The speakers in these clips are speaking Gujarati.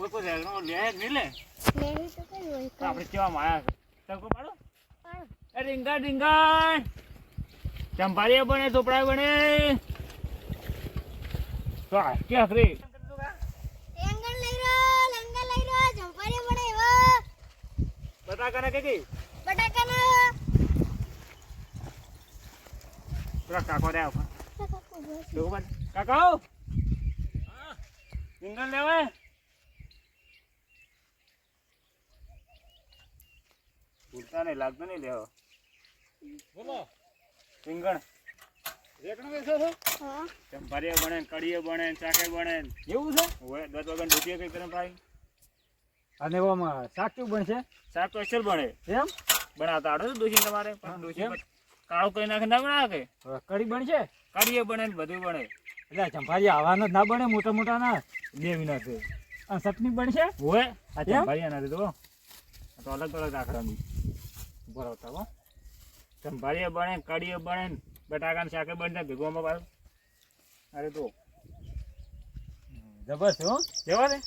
કોઈ કોઈ રેગણો લે નહીં લે લેવી તો કઈ હોય તો આપણે કેવા માયા છે તકો પાડો પાડો. એ રીંગણ રીંગણ ચંપારીએ બને ચોપડા બને તો આ કે હકરી લેંગણ લઈ રહ્યો જંપારી બને એવો બટાકા ને કે બટાકાના પેલા કાકો રે આવ કાકા હા રીંગણ લેવાય પૂરતા નહીં લાગતો નહીં લેવો બોલો રીંગણ રેકણ વેચો છો હા ચંપારીએ બને કડીએ બને ચાકે બને એવું છે ઓય 10 વાગ્યા ડૂટીએ કઈ કરે ભાઈ અને ઓમાં શાક કેવું બનશે શાક તો અસલ બને એમ બનાવતા આવડે દોશી તમારે પણ દોશી કાળો કઈ નાખે ના બનાવે કે કઢી બનશે કડીએ બને ને બધું બને એટલે ચંપાજી આવાનો જ ના બને મોટા મોટા ના બે વિના છે અને ચટણી બનશે ઓય આ એમ? ચંપારી ના તો આ તો અલગ અલગ રાખવાની બરાબર હો ચંપારીએ બને કડીએ બને બટાકા ને શાકે બને ભેગોમાં પાછું અરે તો જબર છે હો જેવા છે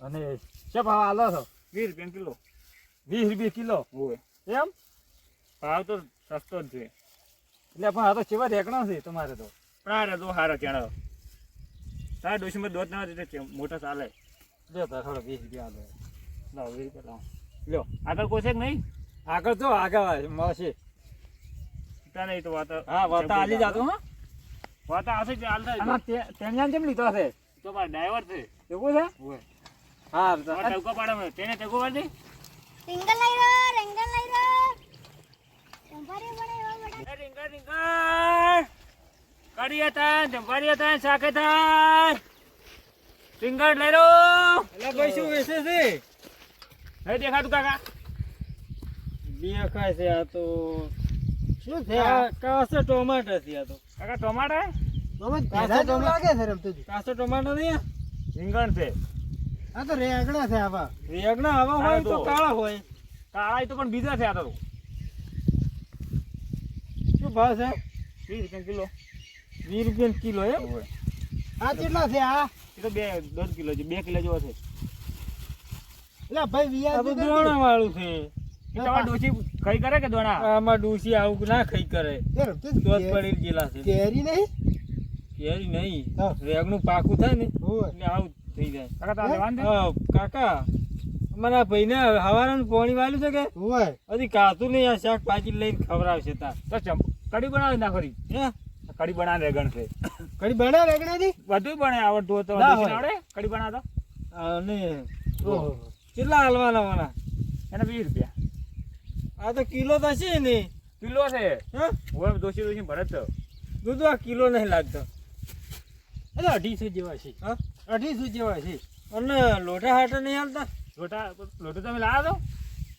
અને શું ભાવ આલો છો 20 રૂપિયા કિલો 20 રૂપિયા કિલો ઓય એમ ભાવ તો સસ્તો જ છે એટલે પણ આ તો કેવા રેકણા છે તમારે તો પણ આ રે તો હારા ચણા તારા ડોશીમાં દોત ના હોય મોટા ચાલે લ્યો તો થોડો 20 રૂપિયા આલો લાવો 20 રૂપિયા લાવો લ્યો આગળ કોઈ છે કે નહીં આગળ તો આગળ મળશે ત્યાં નહીં તો વાત હા વાતા આલી જાતો હા વાત આવશે જ હાલતા આના તેણિયાને કેમ લીધો છે તો મારા ડ્રાઈવર છે એવું છે ઓય હા તમારે ટકો પાડે મને તેને ટકો પાડી રીંગણ લઈ રહ્યો જંપારી બને એવો બટાકા દે રીંગણ રીંગણ કડીએ થાય જંપારીએ થાય શાકે થાય રીંગણ લઈ રો એટલે ભાઈ શું વેચે છે નહીં દેખાતું કાકા દેખાય છે આ તો શું છે કાચા ટોમાટા છે આ તો કાકા ટમાટર કાચા ટોમાટો લાગે છે રમતું કાચા ટોમાટા નહીં રીંગણ છે આ તો રેગડા છે આવા રેગણા આવા હોય તો કાળા હોય કાળા તો પણ બીજા છે આ તો શું ભાવ છે 20 રૂપિયા કિલો 20 રૂપિયા કિલો એમ આ કેટલા છે આ એ તો 2 કિલો છે 2 કિલો જેવો છે એટલે ભાઈ આ તો વિયાજી દોણા વાળું છે એ તમારે ડોશી ખાઈ કરે કે દોણા આમાં ડૂસી આવું ના ખાઈ કરે દોધ પડી ગયેલા છે કેરી નહીં કેરી નહીં હા. રેગનું પાકું થાય ને હોય એટલે આવું થઈ જાય કાકા તારે લેવાનું છે? હા, કાકા અમારા ભાઈને હવારનું પાણી વાળ્યું છે કે હોય હજી કાતું નહીં આ શાકભાજી લઈને ખવડાવશે તાર તો કઢી બનાવી નાખો રી હે કઢી બનાવે રેગણ છે કડી બના રેગડા ની બધું બને આવડતું હોય તો ના ડોશીને હોય. આવડે કઢી બનાવતો અને ઓહો કેટલા હાલવાના વાના એને 20 રૂપિયા આ તો કિલો થશે ને કિલો છે હા હોય દોશી ભરત તો દૂધ આ કિલો નહીં લાગતો એટલે 250 જેવા છે હા 250 જેવા છે અને લોટા હાટા નહીં હાલતા લોટો તમે લાવો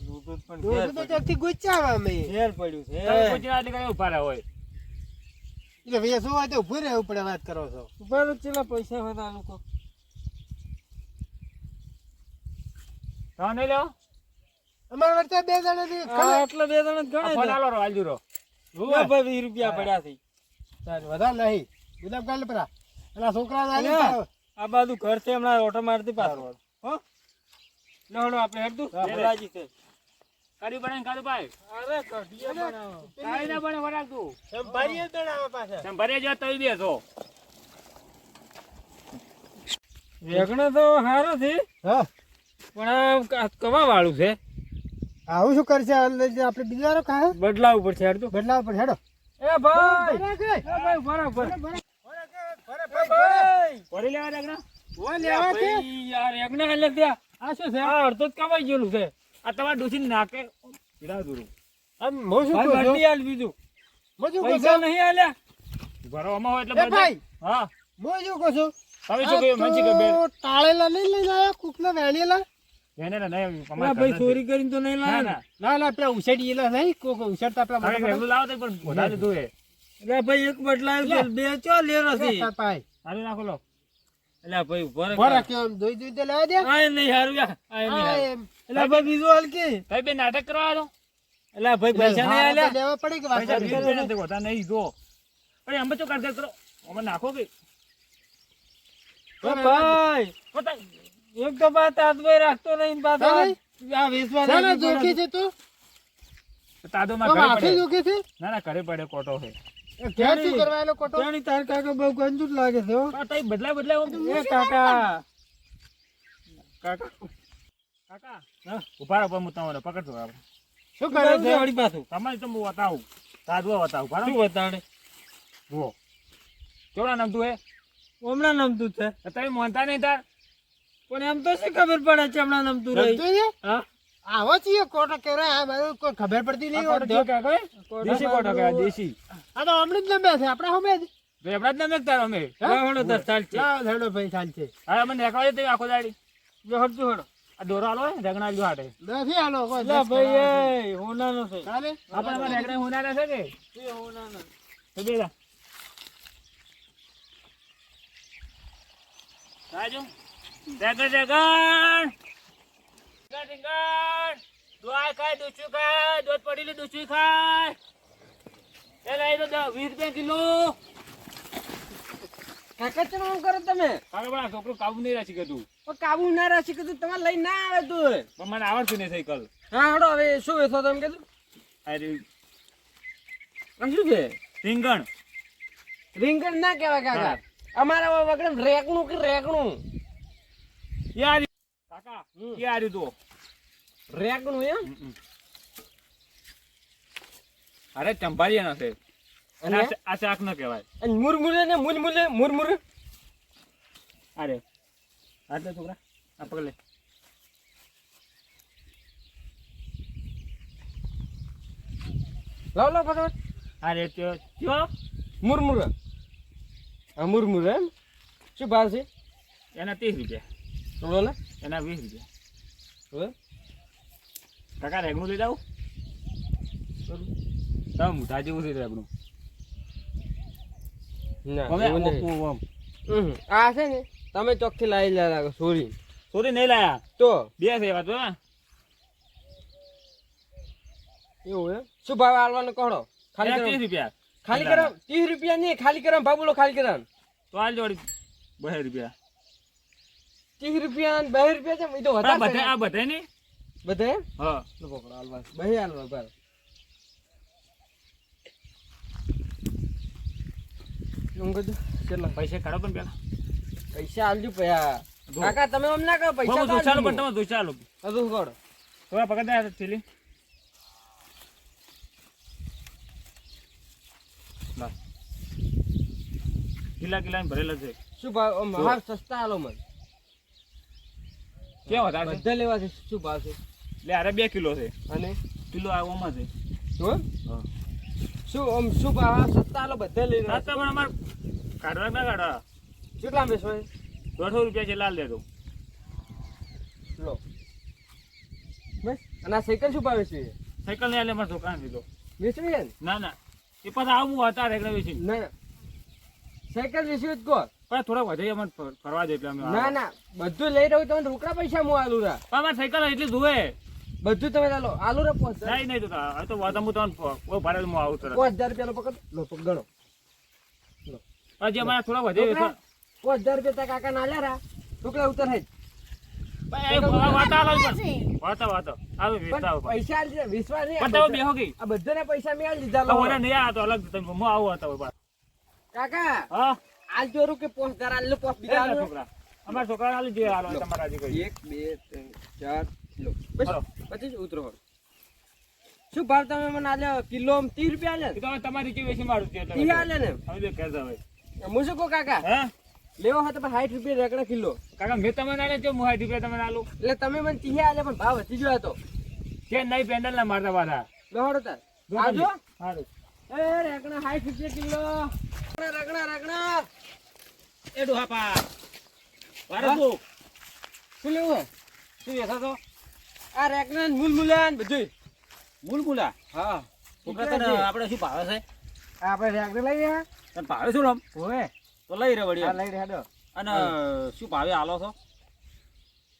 દૂધ પણ તો તો ત્યાંથી ગુચ્ચાવા અમે ઘેર પડ્યું છે તો તમે ગુજરાતી કઈ ઉભા રહ્યા હોય એટલે વેસો હોય તો ઉભું રહેવું પડે વાત કરો છો ઉપર ચેલા પૈસા હતા આ લોકો તમે નહીં લેવો અમારા વચ્ચે બે જણા ની આ આટલા બે જણા જ ફોન ગણે આલો રો હાલજો રો છે ભાઈ 20 રૂપિયા પડ્યા છે વધારે નહીં ગુલાબ કાલ પરા એના છોકરા અલ્યા, આ બાજુ ઘર છે હમણાં ઓટો મારતી પાછો હો લહડો આપણે હેડતું બોલાજી છે કઢી બનાવીને ખાધું ભાઈ અરે કઢીએ બનાવો કાંઈ ના બને વરાગતું ભાઈ દણાવા પાછા તમે ભરે જો તઈ બેસો વેગણો તો સારો છે હા પણ આ કવા વાળું છે આવું શું કરશે આપણે બીજા રો ખાય બદલાવું પડશે હેડતું બદલાવ પર હેડો એ ભાઈ બરાબર. એ ભાઈ બરાબર પડી લેવા રેગણા ઓય લેવા છે ભાઈ યાર વેગણા એટલે ત્યાં આ શું છે આ અડધો જ કમાઈ ગયેલું છે આ તમારે ડોસીને નાકે પીડા દૂરું આમ હું શું ભાઈ કહું છું ભરતી હાલ બીજું હું શું કહું પૈસા છું નહીં આલ્યા ભરવામાં હોય એટલે એ ભાઈ હા હું શું કહું છું તમે શું કહ્યું મંચી કે બેન ટાળેલા નહીં લઈને આવ્યા કુકના વેણેલા એને ને નહીં આ અમારે ભાઈ ચોરી કરીને તો નહીં ના લાયા ને ના ના પેલા ઉછેડીએલા નહીં કોક ઉછેડતા પેલા તમે મોટા રેગણું લાવો તો પણ વધારે લીધું હે એટલે ભાઈ એક બદલાયું છે, બે ચો લેરો છે મોટા પાય હાલી નાખો લો એટલે ભાઈ ઉભો રહે. ભરા કેમ દોઈ દોઈ તો લેવા દે આય નહીં હારું યાર, આય નહીં આ હારું. એમ. એટલે ભાઈ બીજું હાલ કે કઈ બે નાટક કરવા દો એટલે ભાઈ પૈસા નહીં હા, આલ્યા લેવા પડે કે વાત પૈસા કરવી? 20 રૂપિયા નથી હોતા નહીં જો પણ અમે તો કરતા કરો અમે નાખો કે ઓ ભાઈ હોતા એક તો બાત હાથમાં રાખતો નહીં ને પાછો હા, આ વેચવા શાના લાગી દુખી પડે. છે તું તાદોમાં તો ઘરે માથે પડે દુખી છે ના ના ઘરે પડે કોટો છે એ ઘેર શું કરવા આવેલો કોટો જાણી તાર કાકા બહુ કંજૂસ લાગે છે હો. પણ તઈ બદલાય એ કાકા કાકા કાકા હા ઉભા રહો હું તમારે પકડજો આપણે શું કરે કરે છે છે વળી પાછું તમારે તો હું બતાવું તાદવા બતાવું બરાબર શું બતાડે જુઓ કેવડા નામ તું હમણાં નમતું છે એ તમે માનતા નહીં તાર પણ એમ તો શું ખબર પડે છે હમણાં નમતું રહી રમતું છે હા આવો છીએ કોટો કેવરાય આ બધું કોઈ ખબર પડતી નહીં આ કોટો હોતી. કયો કહેવાય? દેશી કોટો કહેવાય દેશી આ તો હમણાં જ લંબે છે આપણે હમે જ તો એમડા જ ના મેકતા રહો અમે હળો દસ ચાલ છે લાવ હેડો ભાઈ ચાલ છે હવે અમે નેકળો તે આખો દાડી જો હળતું હળો આ દોરો આલો હોય રગણા જો હાટે નથી હાલો કોઈ લા દસ ભાઈ એ હોનાનો છે ચાલે આપણે અમારે રગણા હોનારા છે કે એ હોનાનો તો બેરા રાજુ રગણ રગણ રગણ દોય ખાય દૂચું ખાય દૂધ પડેલી દૂચું ખાય એ લઈ લો 20 રૂપિયા કિલો કાકા ચમ આમ કરો તમે કાકા પણ આ છોકરો કાબુ નહીં રાખી કે તું પણ કાબુ ના રાખી કીધું તમારે લઈ ના આવે તું પણ મને આવડતું નહીં સાયકલ હા હળો હવે શું વેચો તમે કીધું અરે આ શું છે રીંગણ રીંગણ ના કહેવાય કાકા અમારા વગર રેકણું કે રેકણું યાર કાકા યાર તો રેકણું એમ અરે ચંપારિયા નથી અને આ શાક ન કહેવાય અને મુરમુરે ને મુરમુરે અરે આટલે છોકરા આ પકડ લે લાવ લાવ ફટાફટ અરે કયો મુરમુરે આ મુરમુરે એમ શું ભાવ છે એના 30 રૂપિયા થોડો ને એના 20 રૂપિયા હવે કાકા રેગણું લઈ જાવ તમે મોટા જેવું છે રેગણું ના હવે એવું નહીં. આ છે ને તમે ચોખ્ખી લાવી લાગો સોરી સોરી નહીં લાયા તો બે છે એવા તો હા એવું એમ શું ભાવ આલવાનો કહો ખાલી એના 30 કરો રૂપિયા ખાલી કરો 30 રૂપિયા નહીં ખાલી કરો ભાવ બોલો ખાલી કરો તો હાલ જોડી 2 રૂપિયા 30 રૂપિયા અને 2 રૂપિયા છે એ તો આ વધારે બધા આ બધા નહીં બધા હા પકડો હાલવા બહી હાલવા ભાવ હું કીધું કેટલા પૈસા કાઢો પણ પેલા પૈસા આલજો પૈસા જો. કાકા તમે અમને ના કહો પૈસા બહુ ચાલો પણ તમે દો ચાલો હજુ કરો થોડા પકડ દે થેલી બસ કિલા ભરેલા છે શું ભાવ આમ હા સસ્તા હાલો મને કેવા વધારે છે બધા લેવા છે શું ભાવ છે લે અરે 2 કિલો છે અને કિલો આવવામાં છે શું હા શું આમ શું ભાવ હા સસ્તા હાલો બધા લઈ રહ્યા રાસ્તા પણ અમાર કાઢવા ના કાઢવા કેટલા બેસો 150 રૂપિયા છે લાલ દેતો લો બસ અને આ સાયકલ શું ભાવે છે સાયકલ ને આલે મારા છોકરાને દીધો વેચવી છે ને ના ના એ પાછા આવું હતા રેગડા વેચી ના ના સાયકલ વેચવી જ કહો પણ થોડા વધે અમને ફરવા દે એટલે અમે ના ના બધું લઈ રહ્યું તમે રોકડા પૈસા હું આલુ રા પણ અમારે સાયકલ એટલી ધોવે બધું તમે ચાલો આલુ રા 5000 નહીં નહીં તો આ તો વાતા હું તમને બહુ ભારે હું આવું તરત 5000 રૂપિયા પકડ લો ગણો હજી અમારા થોડા વધે છોકરા, 5000 રૂપિયા તા કાકા ના આલ્યા રા ટુકડા ઉતર હે વાતા વાતા આવે પણ વેચતા આવે પૈસા આલજે વિશ્વાસ નહીં પણ તમે બેહો ગઈ આ બધાને પૈસા મેં આલી દીધા તો લો ઓરે નહીં આ તો અલગ તમે હું આવું હતા બસ કાકા હા આલ જોરું કે 5000 આલ લો પોસ બીજા આલ છોકરા અમારા છોકરા આલી જે હાલો તમારા હજી કઈ 1 2 3 4 લો બસ હાલો. પછી ઉતરો શું ભાવ તમે મને આલ્યો કિલો 30 રૂપિયા આલે એ તો હવે તમારી જે વેચી મારું છે એટલે 30 આલે ને હવે બે ઘેર જાવે હું શું કહું કાકા હે લેવો હોય તો પણ 60 રૂપિયા રેકડા કિલો કાકા મેં તમને આલે છે હું 60 રૂપિયા તમને આલું એટલે તમે મને 30 આલે પણ ભાવ વધી ગયો હતો કે નહીં પેન્ડલ ના મારતા પાછા દોડો તાર આજો સારું એ રેકડા 60 રૂપિયા કિલો રગણા એ ડોહાપા વારે તું શું લેવું હે? શું વેચા તો આ રેકડા ને મૂલમૂલાન બધું બુલબુલા હા છોકરા તને આપણે શું ભાવે છે આપણે રેકડા લઈ રહ્યા તને ભાવે શું રમ ઓએ તો લઈ રે વળી આ લઈ રહ્યા દો અને શું ભાવે હાલો છો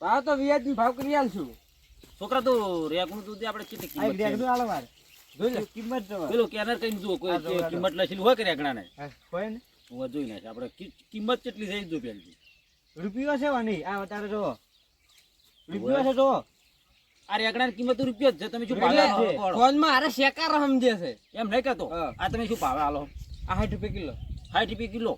ભાવ તો વ્યાજ ભાવ કરી આલશું છોકરા તો રેગનું દૂધ આપણે કેટલી આ કિંમત છે રેકડું આલો મારે જોઈ લે કિંમત તો પેલો કેનર કઈ જો કોઈ આ જો, કિંમત લખેલું હોય કે રેગણા ને હોય ને હું જોઈ નાખ આપણે કિંમત કેટલી થઈ જો પેલી રૂપિયો છે વાની આ તારે જો રૂપિયો છે તો આ રેગણાની કિંમત તો રૂપિયો જ છે. તમે શું એટલે ભાવે છે. આલો? ફોનમાં હારે શેકાર સમજે છે એમ નહીં કહેતો. હા. આ તમે શું ભાવે આલો? આ 60 રૂપિયા કિલો 60 રૂપિયા કિલો.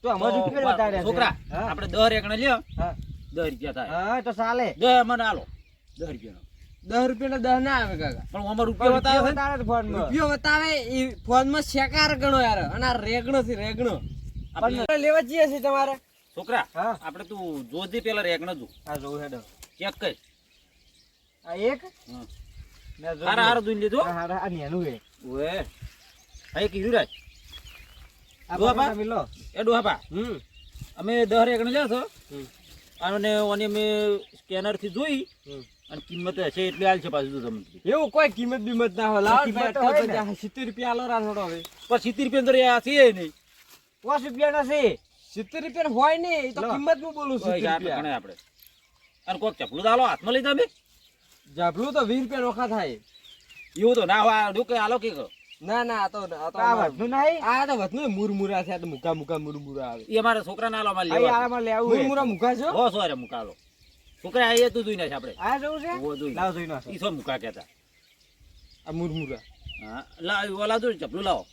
તો અમાર રૂપિયા વધારે છે છોકરા હા. આપણે 10 રેગણા લ્યો, હા 10 રૂપિયા થાય. હા તો ચાલે 10 મને આલો, 10 રૂપિયાનો. 10 રૂપિયા 10 ના આવે કાકા પણ આમાં રૂપિયો બતાવે છે ને? બતાવે ફોનમાં રૂપિયો બતાવે ઈ ફોનમાં શેકાર ગણો યાર અને આ રેગણો છે રેગણો આપણે- પણ લેવા જઈએ છે તમારે છોકરા હા આપણે તું જોજે પેલા રેગણા જો આ જોઉં હેડો ચેક કર. આ એક હા. ને જો હારા હારા જોઈને લેજો. આ હારા આ નેનું છે ઓએ આ એક હીરો રાજ આ જો આપા. બટાકા મિલો એ ડોહાપા અમે 10 રેગણા લ્યો છો હમ. અને ઓને અમે સ્કેનર થી જોઈ અને કિંમત હશે એટલે હાલ છે પાછું તો તમને. એવું કોઈ કિંમત બીમત ના હોય લાવ કિંમત તો હોય ને. 70 રૂપિયા આલો રા થોડો હવે પણ 70 રૂપિયા અંદર આ છે નહીં. 5 રૂપિયા ના છે 70 રૂપિયા હોય ને એ તો લો. કિંમત હું બોલું છું કોઈ આપણે ગણે આપણે. અને કોક ચપલું તો હાલો હાથમાં લઈ તમે. જાબલું તો 20 રૂપિયા નોખા થાય એવું તો ના હોય જો કે હાલો કે કરો. ના ના આ તો વધનું નહીં આ તો વધનું મુરમુરા છે આ તો મુકા મુકા મુરમુરા આવે એ અમારા છોકરા ના હાલો અમારે આ લેવા. આમાં લેવું મુરમુરા મુકા છો હો સોરે મુકાલો. છોકરા આઈએ તું જોઈને છે આપણે. આ જવું છે ઓ જોઈને. લાવ જોઈ નાખો ઈ સો મુકા કહેતા. આ મુરમુરા હા લાવ ઓલા જો ચપલું લાવો.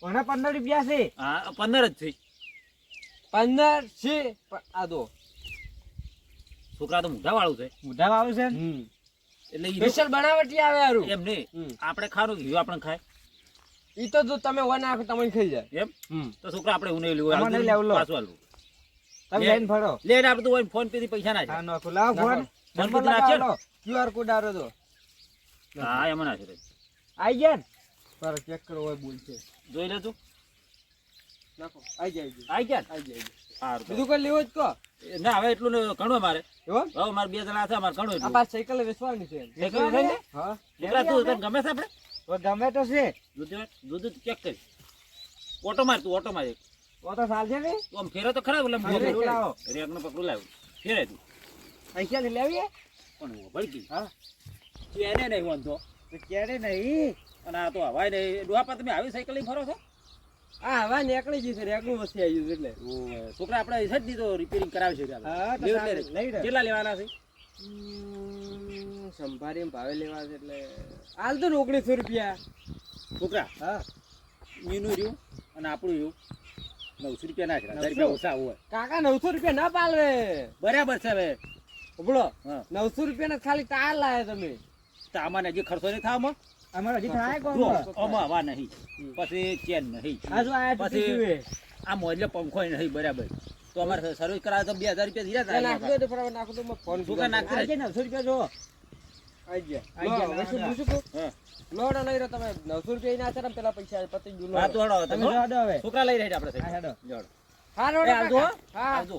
ઓના 15 રૂપિયા છે હા 15 જ છે. 15 છે આ દો છોકરા તો મોઢા વાળું છે મુઢા વાળું છે એટલે ઈ સ્પેશિયલ બનાવટી આવે હારું એમ નહીં. હમ. આપણે ખાવાનું ઘી આપણે ખાય ઈ તો જો તમે વન નાખો તમને ખાઈ જાય એમ. તો છોકરા આપણે હું નહીં લેવું. આમાં નહીં લેવું લો. પાછું હાલવું. તમે લે. લઈને ફરો લે ને આપણે તો ઓય ફોન પે થી પૈસા ના છે. હા નાખો લાવ ફોન ફોન નંબર પે થી નાખશે ને? લગાવો QR કોડ આરો દો હા એમાં ના છે. આઈ ગયા ને પર ચેક કરો હોય બોલ છે જોઈ લે તું. નાખો આઈ જાય આઈ ગયા ને? આઈ જાય સારું તો. બીજું કોઈ લેવું જ કહો ના હવે એટલું ને ઘણું અમારે. એવો હવે મારે 2 જણા છે અમારે ઘણું આ એટલું. પાસ સાયકલ વેચવાની છે સાયકલ વેચવાની છે? હા છોકરા તું તને ગમે છે આપણે? તો ગમે તો છે દૂધ ચેક કરી. ઓટો માર તું ઓટો માર એક. તો તો ચાલશે ને તું આમ ફેરે તો ખરા એટલે આમ ફેરે પકડું લાવો. રેકનું પકડું લાવ્યું. ફેરે તું. પૈસા લેવીએ પણ હું ભડકી. હા તું એને નહીં વાંધો. તો ક્યારે નહીં અને આ તો હવાય નહીં. ડોહાપા તમે આવી સાયકલ લઈને ફરો છો? આ હવા નીકળી જશે રેગનું વસ્તી આવી ગયું એટલે છોકરા આપણે છે જ દીધો રિપેરિંગ કરાવી છે હા તો લેવું ચાલે, એટલે લઈ લે. કેટલા લેવાના છે? સંભારી ભાવે લેવા છે એટલે હાલ તો 1900 રૂપિયા છોકરા હા મીનું રહ્યું અને આપણું રહ્યું 900 રૂપિયા ના છે. 1000 રૂપિયા ઓછા હોય. કાકા 900 રૂપિયા ના પાલવે બરાબર છે હવે. ઉભળો હા. 900 રૂપિયા ના ખાલી ટાયર લાયા તમે તો આમાં હજી ખર્ચો નહીં થાય આમાં? અમારે હજી થાય જો, આમાં હવા નહીં, પછી ચેન નહીં, આ જો આ પછી પછી આ મોજલે પંખો નહીં બરાબર. તો અમારે સર્વિસ કરાવે તો 2000 રૂપિયા દીધા હતા. નાખ દો તો બરાબર નાખો તો ફોન છોકરા નાખતી રહે. 900 રૂપિયા જો આઈ ગયા હવે શું કહું હા. લોડ લઈ રહ્યો તમે 900 રૂપિયા ના છે ને પેલા પૈસા પતી ગયું હા, તો હેડો તમે તમે. જો આડો હવે છોકરા લઈ રહ્યા છે આપણે હા, હેડો. જોડો. હા એ આવજો, હો. હા આવજો.